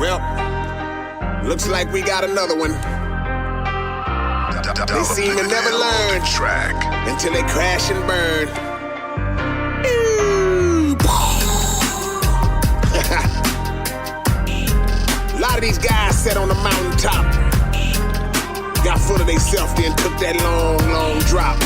Well, looks like we got another one. They seem to never learn until they crash and burn. A lot of these guys sat on the mountaintop, got full of themselves, then took that long drop.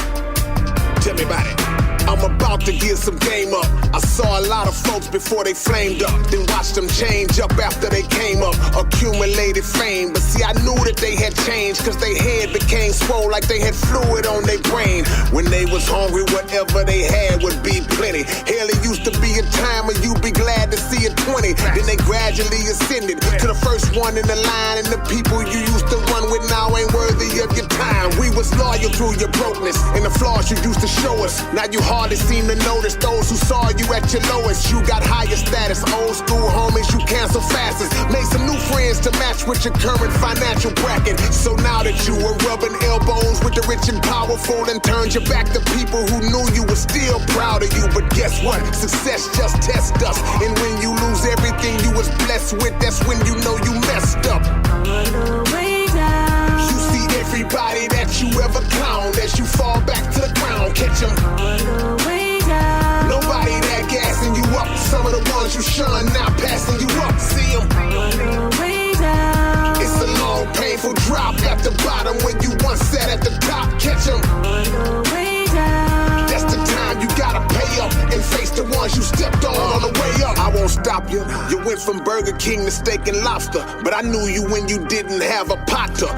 Tell me about it. I'm about to give some game up. I saw a lot of folks before they flamed up, then watched them change up after they came up, accumulated fame. But see, I knew that they had changed, cause they head became swole like they had fluid on their brain. When they was hungry, whatever they had would be plenty. Hell, it used to be a time when you'd be glad to see a 20. Then they gradually ascended to the first one in the line, and the people you used to run with now ain't worthy of your time. We was loyal through your brokenness and the flaws you used to show us. Now you hardly seem to notice those who saw you at your lowest. You got higher status, old school homies you cancel fastest. Made some new friends to match with your current financial bracket. So now that you were rubbing elbows with the rich and powerful, and turned your back to people who knew you were still proud of you. But guess what? Success just tests us, and when you lose everything you was blessed with, that's when you know you messed up. On the way down, You see everybody that you ever clowned as you fall back to the ground. Catch 'em. on the way down, Nobody that gassing you up. Some of the ones you shun now passing you up. See 'em. on the way down, It's a long, painful drop at the bottom when you once sat at the top. Catch 'em. on the way down, That's the time you gotta pay up and face the ones you stepped on the way up. I won't stop you. You went from Burger King to steak and lobster, but I knew you when you didn't have a pot to.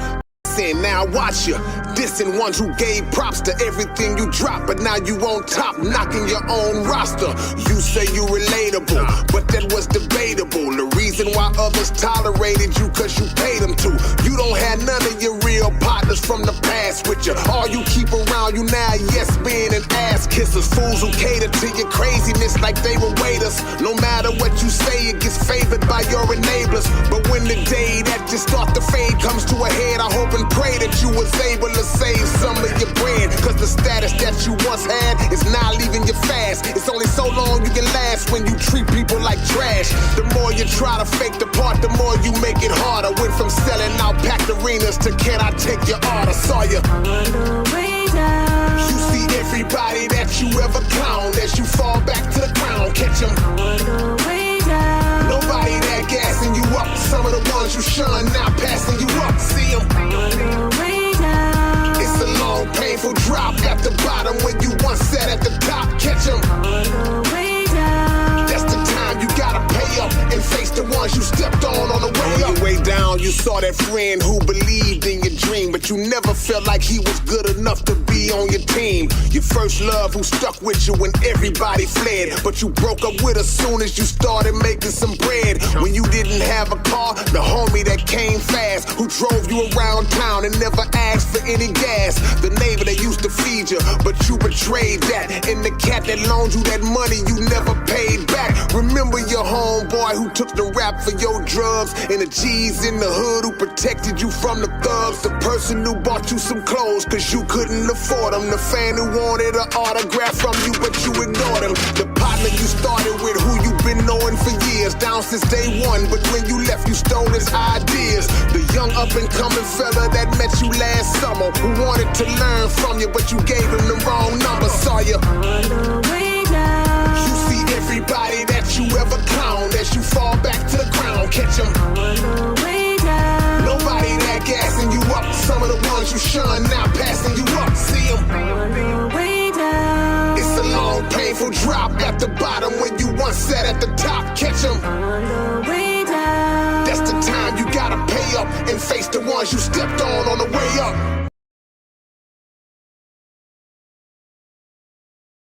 Now watch you dissing ones who gave props to everything you dropped, but now you on top, knocking your own roster. You say you relatable, but that was debatable. The reason why others tolerated you, cause you paid them to. You don't have none of your real partners from the past with you. All you keep around you now, yes men and ass kissers. Fools who cater to your craziness like they were waiters. No matter what you say, it gets favored by your enablers. But when the day that you start to fade comes to a head, I hope and pray that you was able to save some of your bread. Cause the status that you once had is now leaving you fast. It's only so long you can last when you treat people like trash. The more you try to fake the part, the more you make it harder. Went from selling out packed arenas to can I take your order? Saw you. on the way down, You see everybody that you ever clowned as you fall back to the ground. Catch 'em. on the way down, Nobody that gassing you up. Some of the ones you shun now passing you up. See 'em. on the way down, It's a long, painful drop at the bottom when you once sat at the top. Catch 'em. on the way down, That's the time you gotta pay up and face the ones you stepped on the way up. On your way down, you saw that friend who believed in your dream, but you never felt like he was good enough to be on your team. Your first love who stuck with you when everybody fled, but you broke up with as soon as you started making some bread. When you didn't have a car, the homie that came fast, who drove you around town and never asked for any gas. The neighbor that used to feed you, but you betrayed that. And the cat that loaned you that money you never paid back. Remember your homeboy who took the rap for your drugs, and the G's in the hood who protected you from the thugs. The person who bought you some clothes cause you couldn't afford them. The fan who wanted an autograph from you but you ignored him. The partner you started with who you've been knowing for years, down since day one, but when you left you stole his ideas. The young up and coming fella that met you last summer, who wanted to learn from you but you gave him the wrong number. Saw you. on the way down, You see everybody that you ever clowned as you fall back to the ground. Catch 'em. on the way down, Nobody that gassing you up. Some of the ones you shun now passing you up. See 'em. on the way down, It's a long, painful drop at the bottom when you once sat at the top. Catch 'em. on the way down, That's the time you gotta pay up and face the ones you stepped on the way up.